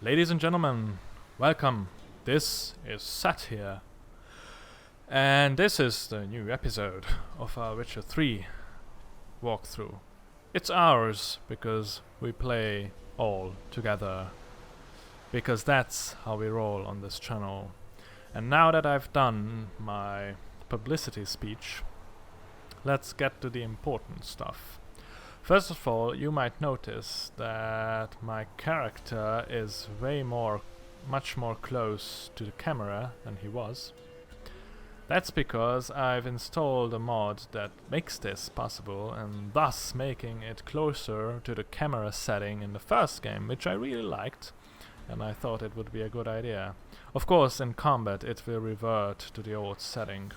Ladies and gentlemen, welcome. This is Sat here. And this is the new episode of our Witcher 3 walkthrough. It's ours because we play all together. Because that's how we roll on this channel. And now that I've done my publicity speech, let's get to the important stuff. First of all, you might notice that my character is much more close to the camera than he was. That's because I've installed a mod that makes this possible and thus making it closer to the camera setting in the first game, which I really liked and I thought it would be a good idea. Of course, in combat it will revert to the old setting.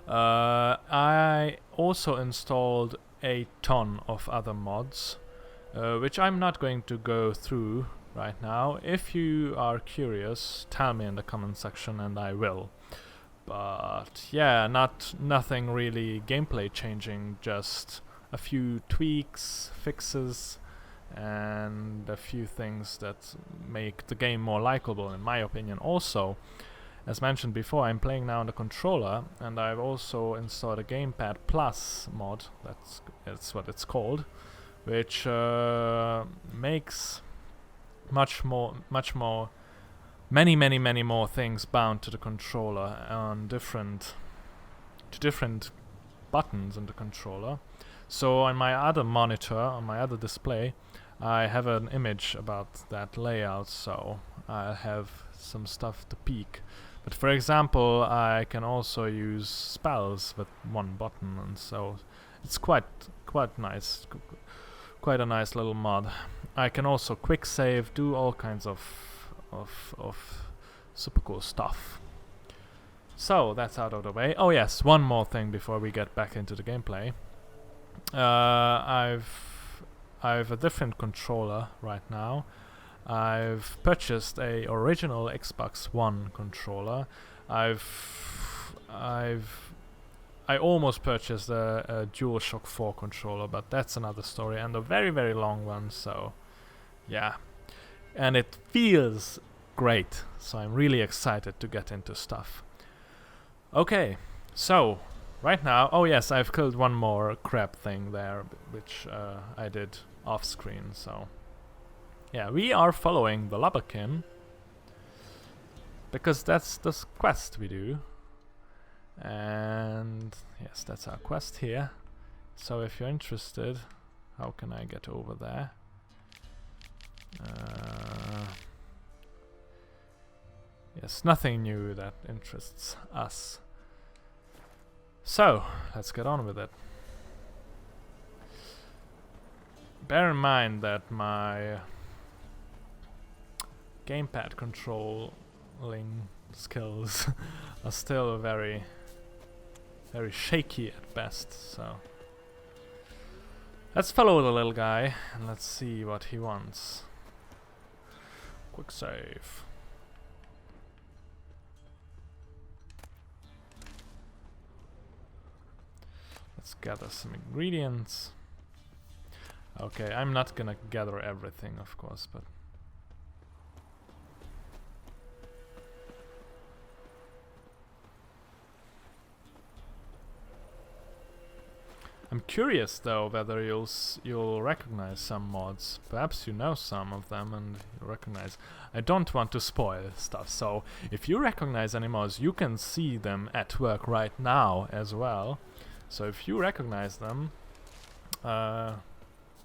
I also installed a ton of other mods, which I'm not going to go through right now. If you are curious, tell me in the comment section and I will. But yeah, nothing really gameplay changing, just a few tweaks, fixes, and a few things that make the game more likable, in my opinion. Also, as mentioned before, I'm playing now on the controller, and I've also installed a Gamepad Plus mod, that's what it's called, which makes many more things bound to the controller on different buttons in the controller. So on my other monitor, on my other display, I have an image about that layout, so I'll have some stuff to peek. But for example, I can also use spells with one button, and so it's quite nice, quite a nice little mod. I can also quick save, do all kinds of super cool stuff. So that's out of the way. Oh yes, one more thing before we get back into the gameplay. I've a different controller right now. I've purchased a original Xbox One controller. I almost purchased a DualShock 4 controller, but that's another story and a very long one, so yeah. And it feels great, so I'm really excited to get into stuff. Okay, so right now, oh yes, I've killed one more crab thing there, which I did off screen, so yeah, we are following the Lubberkin because that's the quest we do. And yes, that's our quest here. So if you're interested, how can I get over there? Yes, nothing new that interests us. So, let's get on with it. Bear in mind that my gamepad controlling skills are still very shaky at best, so let's follow the little guy and let's see what he wants. Quick save. Let's gather some ingredients. Okay, I'm not gonna gather everything, of course, but I'm curious though whether you'll recognize some mods. Perhaps you know some of them and you recognize. I don't want to spoil stuff, so if you recognize any mods, you can see them at work right now as well. So if you recognize them,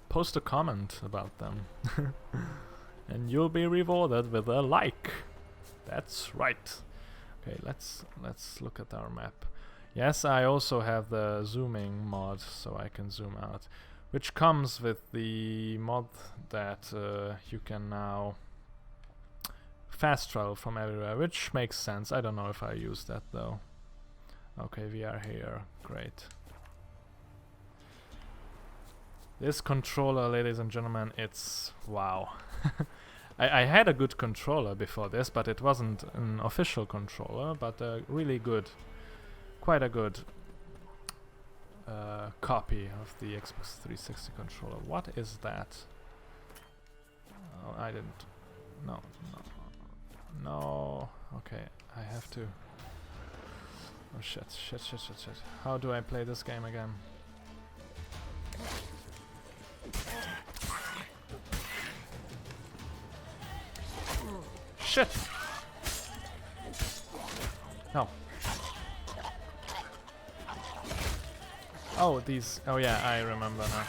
post a comment about them and you'll be rewarded with a like. That's right. Okay, let's look at our map. Yes, I also have the zooming mod, so I can zoom out, which comes with the mod that you can now fast travel from everywhere, which makes sense. I don't know if I use that though. Okay, we are here. Great. This controller, ladies and gentlemen, it's wow. I had a good controller before this, but it wasn't an official controller, but a really good, quite a good copy of the Xbox 360 controller. What is that? Oh, I didn't No, no, no. Okay, I have to. Oh shit, shit, shit, shit, shit. How do I play this game again? Shit! No. Oh, these. Oh yeah, I remember now.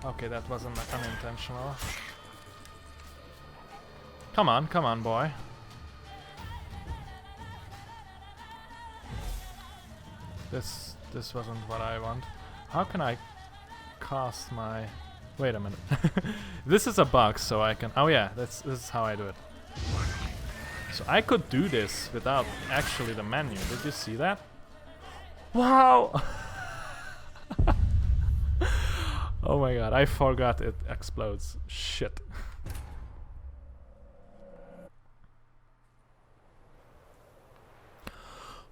Okay, that wasn't unintentional. Come on, boy. This wasn't what I want. How can I cast my... Wait a minute. This is a bug, so I can... Oh yeah, this is how I do it. So I could do this without actually the menu. Did you see that? Wow! Oh my god, I forgot it explodes. Shit.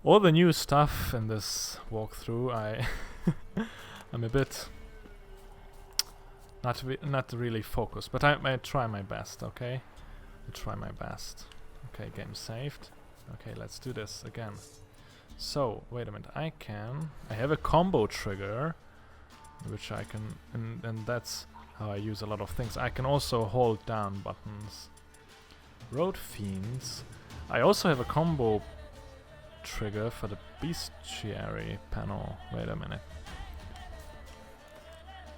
All the new stuff in this walkthrough, I'm a bit not really focused, but I try my best, okay? I try my best. Okay, game saved. Okay, let's do this again. So, wait a minute, I have a combo trigger, which I can, and that's how I use a lot of things. I can also hold down buttons. Road Fiends. I also have a combo trigger for the bestiary panel. Wait a minute.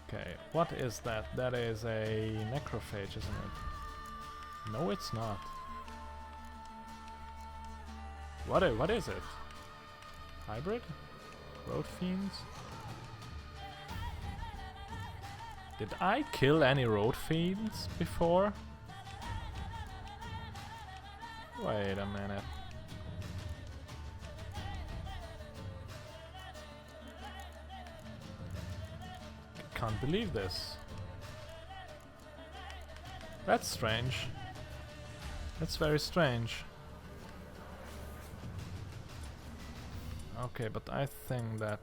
Okay, what is that? That is a necrophage, isn't it? No, it's not. What is it? Hybrid? Road Fiends? Did I kill any Road Fiends before? Wait a minute. Can't believe this. That's strange. That's very strange. Okay, but I think that...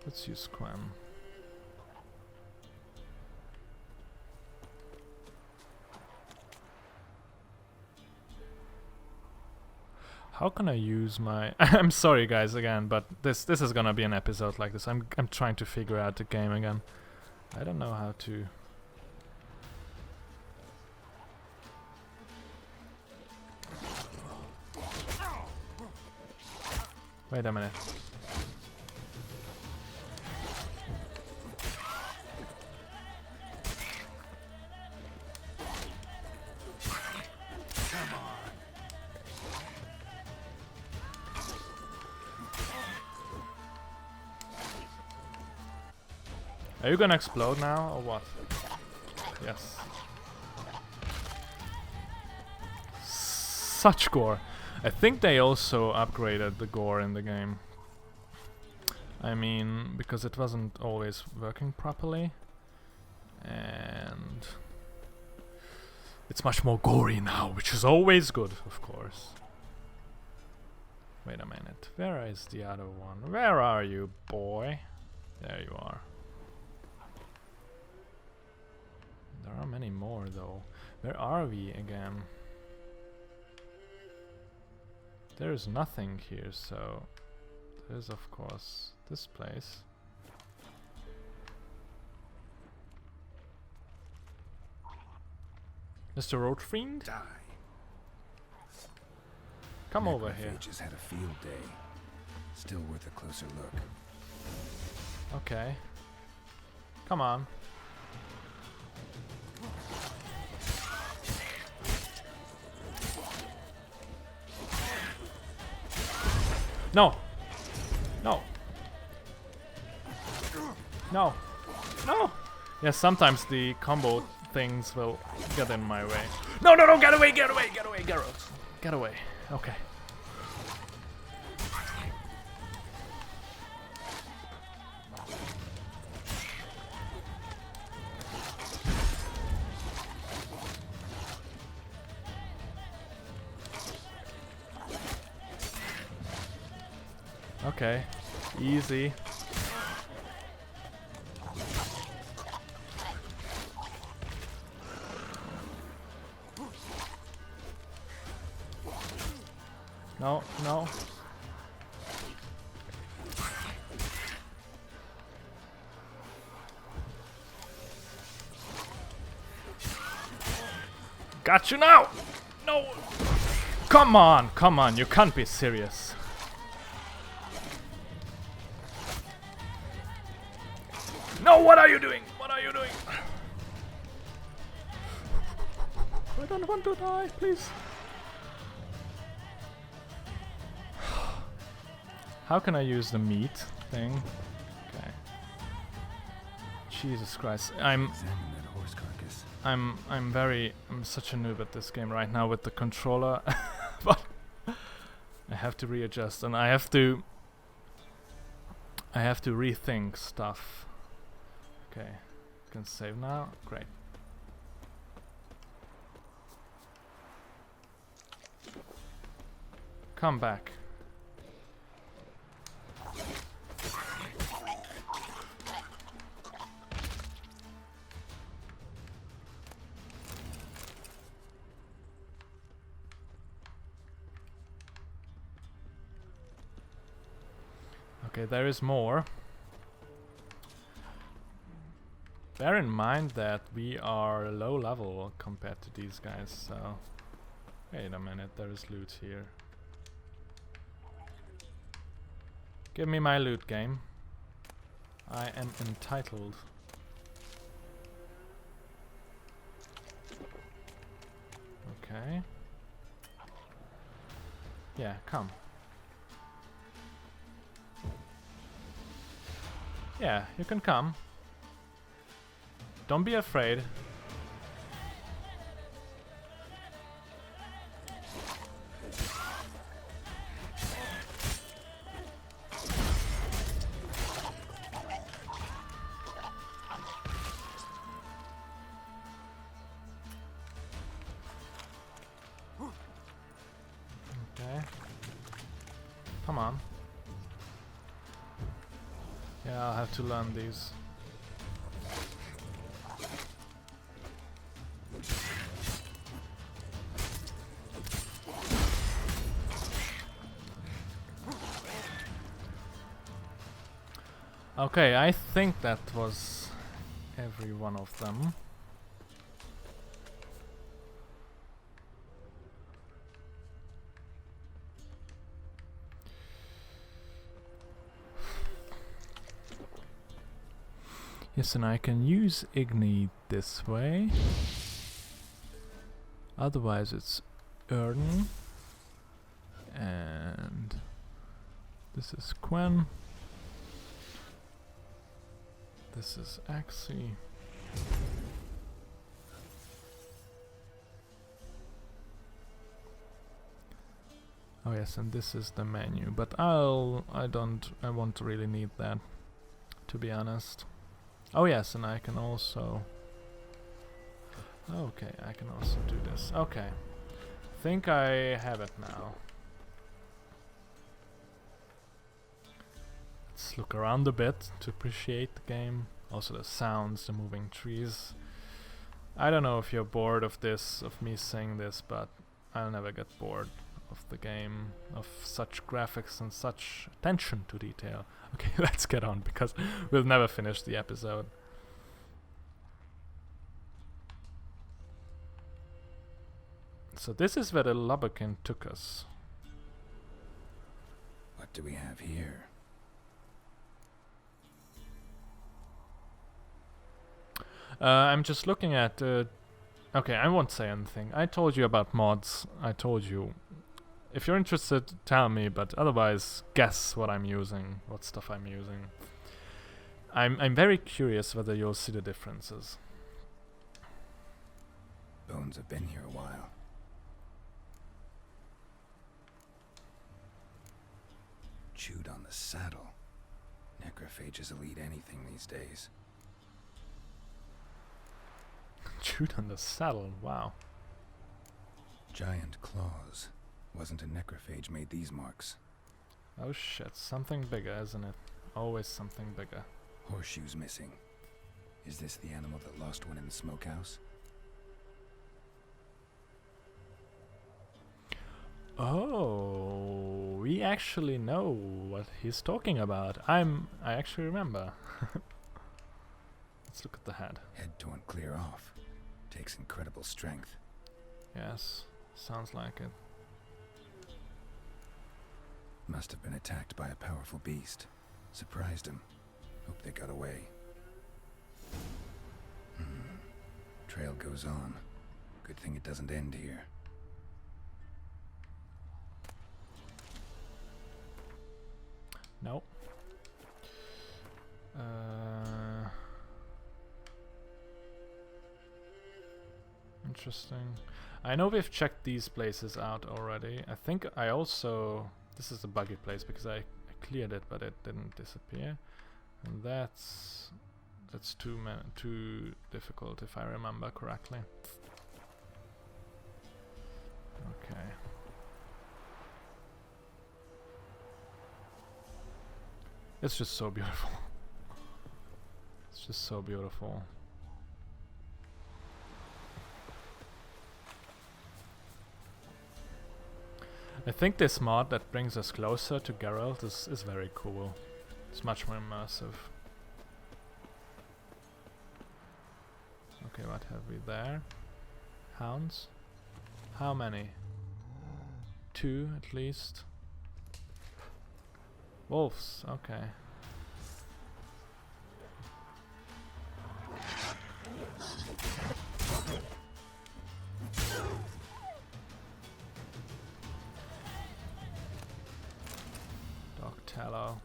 Let's use Quen. How can I use my... I'm sorry guys again, but this is gonna be an episode like this. I'm trying to figure out the game again. I don't know how to... Wait a minute. Are you gonna explode now, or what? Yes. Such gore. I think they also upgraded the gore in the game. I mean, because it wasn't always working properly. And... it's much more gory now, which is always good, of course. Wait a minute. Where is the other one? Where are you, boy? There you are. There are many more though. Where are we again? There is nothing here, so there's of course this place. Mr. Roadfiend? Die. Come over here. Just had a field day. Still worth a closer look. Okay. Come on. No! No! No! No! Yeah, sometimes the combo things will get in my way. No, no, no! Get away! Get away! Get away! Get away! Get away! Okay. Okay, easy. No, no. Got you now! No! Come on, you can't be serious. No, what are you doing? What are you doing? I don't want to die, please. How can I use the meat thing? Okay. Jesus Christ. I'm such a noob at this game right now with the controller. But I have to readjust and I have to rethink stuff. Okay. Can save now. Great. Come back. Okay, there is more. Bear in mind that we are low level compared to these guys, so... Wait a minute, there is loot here. Give me my loot, game. I am entitled. Okay. Yeah, come. Yeah, you can come. Don't be afraid. Okay. Come on. Yeah, I'll have to learn these. Okay, I think that was every one of them. Yes, and I can use Ignite this way. Otherwise it's Erden. And this is Quen. This is Axie. Oh yes, and this is the menu, but I won't really need that, to be honest. Oh yes, and I can also... Okay, I can also do this. Okay. Think I have it now. Let's look around a bit to appreciate the game. Also the sounds, the moving trees. I don't know if you're bored of this, of me saying this, but I'll never get bored of the game, of such graphics and such attention to detail. Okay, let's get on, because we'll never finish the episode. So this is where the Lubberkin took us. What do we have here? I'm just looking at... okay, I won't say anything. I told you about mods. I told you. If you're interested, tell me, but otherwise, guess what I'm using, what stuff I'm using. I'm very curious whether you'll see the differences. Bones have been here a while. Chewed on the saddle. Necrophages will eat anything these days. Chewed on the saddle, wow. Giant claws. Wasn't a necrophage made these marks. Oh shit, something bigger, isn't it? Always something bigger. Horseshoes missing. Is this the animal that lost one in the smokehouse? Oh, we actually know what he's talking about. I actually remember. Let's look at the head. Head torn clear off. Takes incredible strength. Yes, sounds like it. Must have been attacked by a powerful beast. Surprised him. Hope they got away. Trail goes on. Good thing it doesn't end here. No. Interesting. I know we've checked these places out already. I think I also... This is a buggy place because I cleared it, but it didn't disappear. And that's too difficult if I remember correctly. Okay. It's just so beautiful. It's just so beautiful. I think this mod that brings us closer to Geralt is very cool. It's much more immersive. Okay, what have we there? Hounds? How many? 2 at least. Wolves, okay. Dog tallow.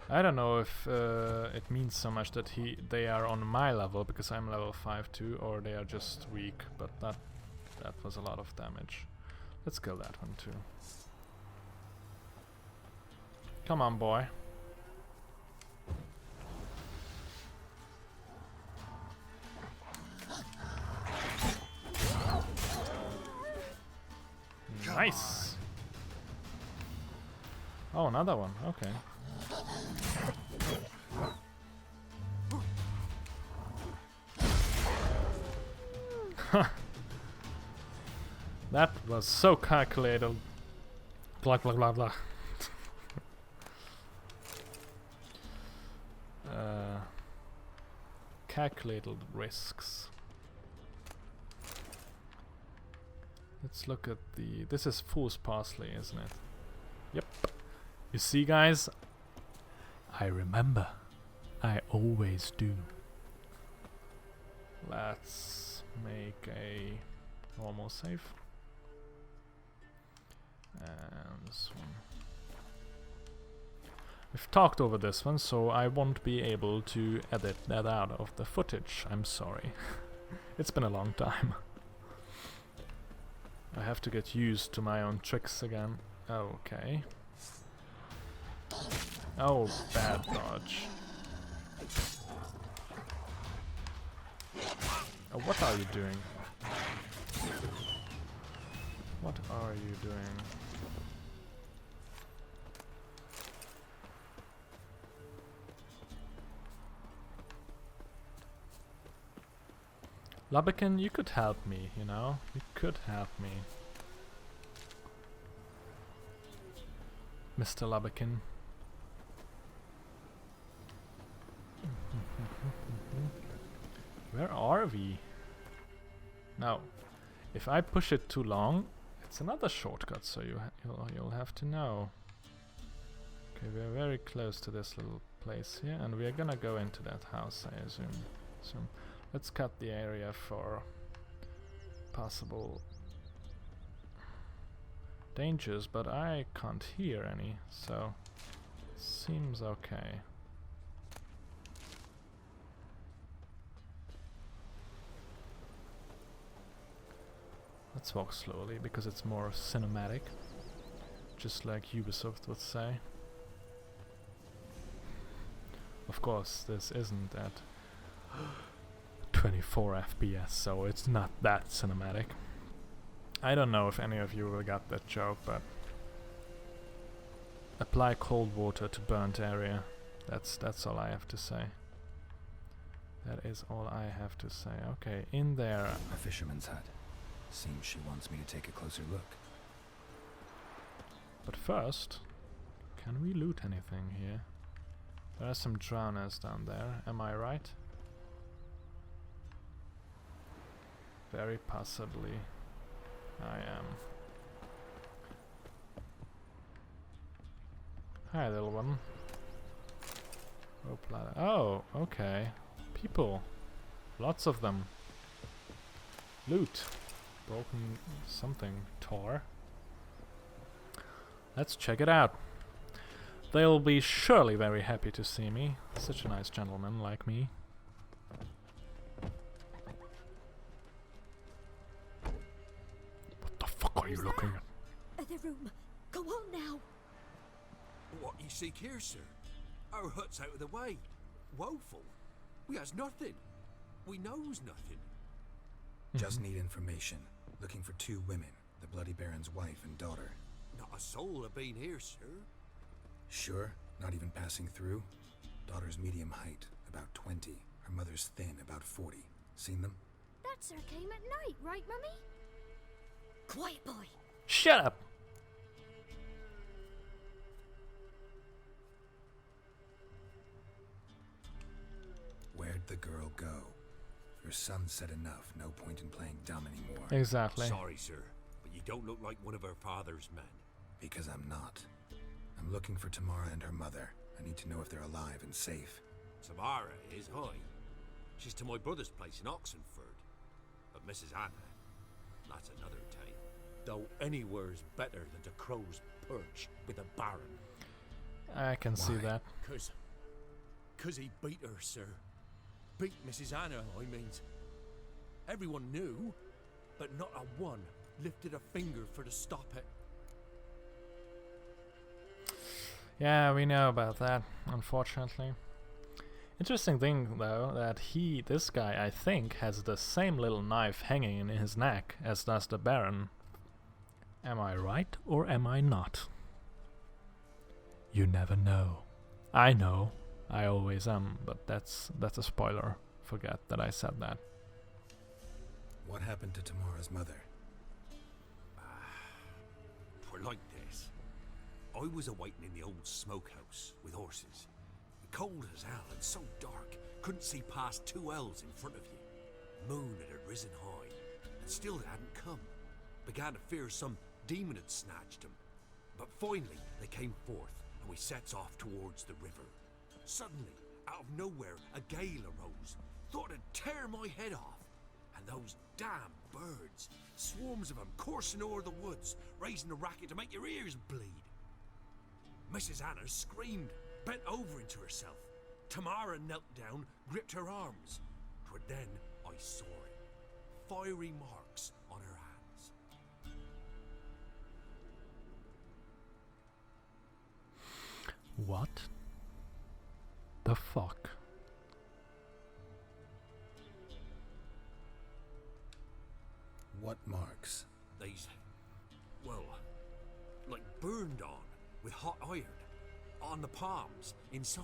I don't know if it means so much that they are on my level because I'm level 5 too, or they are just weak, but that was a lot of damage. Let's kill that one too. Come on, boy. Nice! Oh, another one, okay. That was so calculated. Blah blah blah blah. Calculated risks. Let's look at the... This is fool's parsley, isn't it? Yep. You see, guys? I remember. I always do. Let's make a normal save. And this one. We've talked over this one, so I won't be able to edit that out of the footage. I'm sorry. It's been a long time. I have to get used to my own tricks again. Okay. Oh, bad dodge. Oh, what are you doing? What are you doing? Lubberkin, you could help me, you know? You could help me. Mr. Lubberkin. Where are we? Now, if I push it too long, it's another shortcut, so you'll have to know. Okay, we're very close to this little place here, and we're gonna go into that house, I assume. So let's cut the area for possible dangers, but I can't hear any, so seems okay. Let's walk slowly because it's more cinematic, just like Ubisoft would say. Of course, this isn't at 24 FPS, so it's not that cinematic. I don't know if any of you will get that joke, but apply cold water to burnt area. That's all I have to say. That is all I have to say. Okay, in there. A fisherman's hut. Seems she wants me to take a closer look. But first, can we loot anything here? There are some drowners down there, am I right? Very possibly I am. Hi, little one. Rope ladder. Oh, okay. People. Lots of them. Loot. Broken something. Tor. Let's check it out. They'll be surely very happy to see me. Such a nice gentleman like me. What the fuck are you looking at? Other room. Go on now. What you seek here, sir? Our hut's out of the way. Woeful. We has nothing. We knows nothing. Just need information. Looking for 2 women. The Bloody Baron's wife and daughter. Not a soul have been here, sir. Sure? Not even passing through? Daughter's medium height, about 20. Her mother's thin, about 40. Seen them? That sir came at night, right, Mummy? Quiet, boy. Shut up! Where'd the girl go? Your son said enough. No point in playing dumb anymore. Exactly. Sorry, sir, but you don't look like one of her father's men. Because I'm not. I'm looking for Tamara and her mother. I need to know if they're alive and safe. Tamara is high. She's to my brother's place in Oxenford. But Mrs. Anna, that's another tale. Though anywhere's better than to Crow's Perch with a baron. I can see Why? that. Cause he beat her, sir. Beat Mrs. Anna, I means. Everyone knew, but not a one lifted a finger for to stop it. Yeah, we know about that, unfortunately. Interesting thing, though, that this guy, I think, has the same little knife hanging in his neck as does the Baron. Am I right, or am I not? You never know. I know. I always am, but that's a spoiler. Forget that I said that. What happened to Tamara's mother? Twere like this. I was awaiting in the old smokehouse with horses. Cold as hell and so dark, couldn't see past 2 ells in front of you. Moon had risen high, and still it hadn't come. Began to fear some demon had snatched him. But finally they came forth, and we sets off towards the river. Suddenly, out of nowhere, a gale arose. Thought it'd tear my head off. And those damn birds, swarms of them coursing o'er the woods, raising a racket to make your ears bleed. Mrs. Anna screamed, bent over into herself. Tamara knelt down, gripped her arms. 'Twere then I saw it. Fiery marks on her hands. What the fuck? What marks? These, well, like burned on with hot iron. On the palms, inside.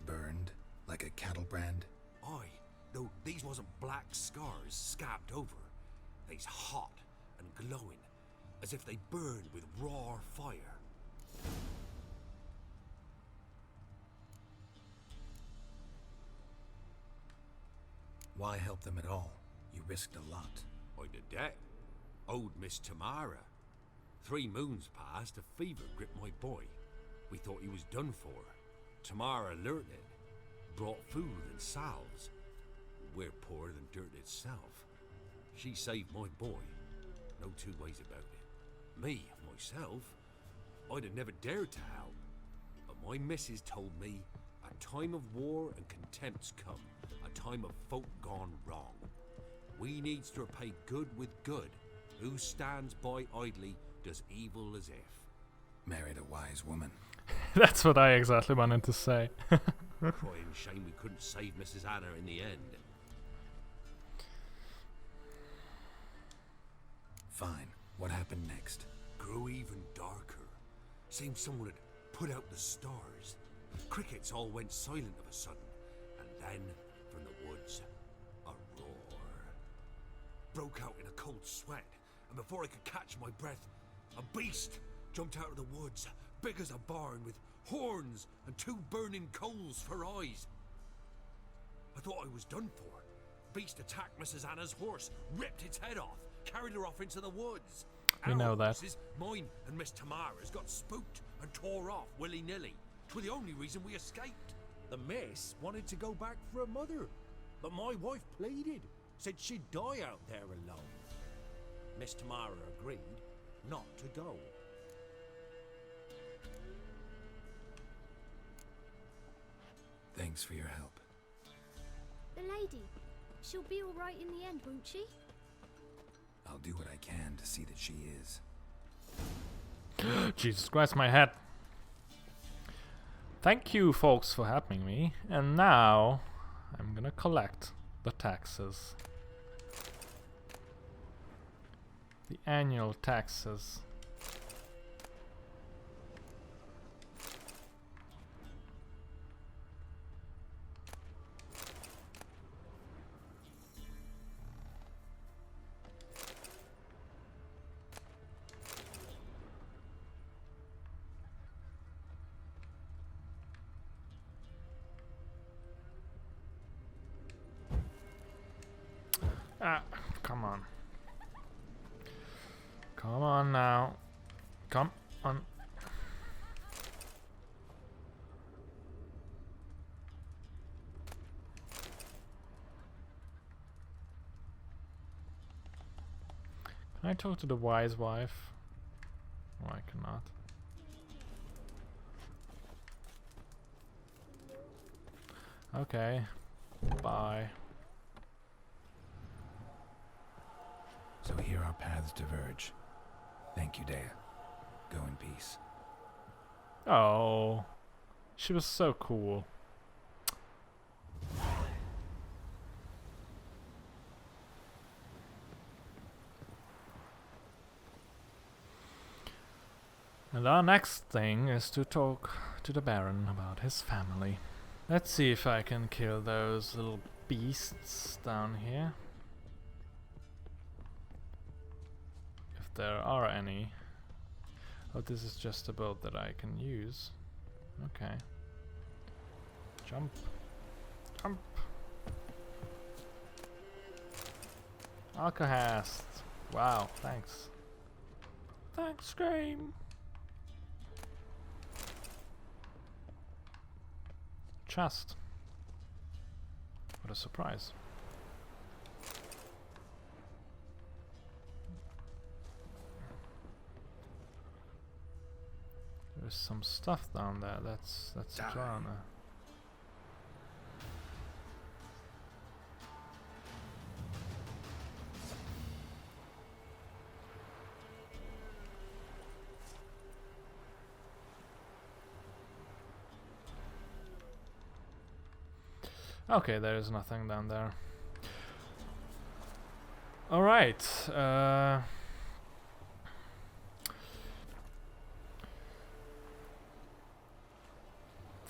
Burned? Like a cattle brand? Aye, though these wasn't black scars scabbed over. They's hot and glowing, as if they burned with raw fire. Why help them at all? You risked a lot. I did that. Owed Miss Tamara. 3 moons passed, a fever gripped my boy. We thought he was done for. Tamara learnt it. Brought food and salves. We're poorer than dirt itself. She saved my boy. No 2 ways about it. Me, myself, I'd have never dared to help. But my missus told me a time of war and contempt's come. A time of folk gone wrong. We needs to repay good with good. Who stands by idly does evil as if. Married a wise woman. That's what I exactly wanted to say. Crying shame we couldn't save Mrs. Anna in the end. Fine. What happened next? Grew even darker. Seemed someone had put out the stars. Crickets all went silent of a sudden. And then from the woods, a roar. Broke out in a cold sweat, and before I could catch my breath, a beast jumped out of the woods, big as a barn, with horns and 2 burning coals for eyes. I thought I was done for. Beast attacked Mrs. Anna's horse, ripped its head off, carried her off into the woods. We know that. Horses, mine and Miss Tamara's, got spooked and tore off willy-nilly. 'Twas the only reason we escaped. The miss wanted to go back for her mother, but my wife pleaded, said she'd die out there alone. Miss Tamara agreed not to go. Thanks for your help. The lady. She'll be all right in the end, won't she? I'll do what I can to see that she is. Jesus Christ, my head. Thank you, folks, for helping me. And now I'm gonna collect the taxes. The annual taxes. Ah, come on. Come on now. Come on. Can I talk to the wise wife? Oh, I cannot. Okay. Bye. So here our paths diverge. Thank you, Dea. Go in peace. Oh, she was so cool. And our next thing is to talk to the Baron about his family. Let's see if I can kill those little beasts down here. If there are any. Oh, this is just a boat that I can use. Okay. Jump. Jump. Alcohast. Wow, thanks. Thanks, Scream. Chest. What a surprise. There's some stuff down there. That's a drama. Okay, there is nothing down there. All right.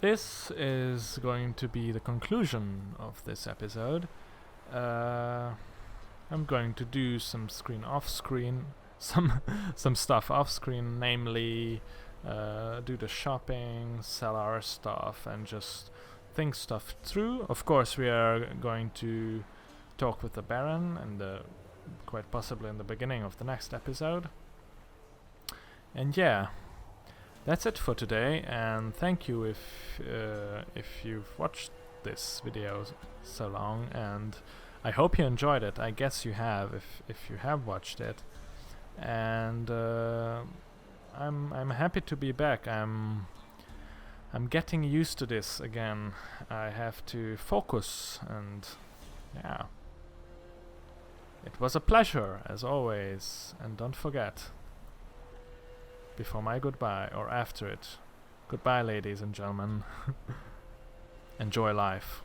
This is going to be the conclusion of this episode. I'm going to do some some stuff off screen, namely do the shopping, sell our stuff, and just think stuff through. Of course, we are going to talk with the Baron, and quite possibly in the beginning of the next episode. And yeah. That's it for today, and thank you if you've watched this video so long, and I hope you enjoyed it. I guess you have if you have watched it, and I'm happy to be back. I'm getting used to this again. I have to focus, and yeah, it was a pleasure as always. And don't forget. Before my goodbye, or after it. Goodbye, ladies and gentlemen. Enjoy life.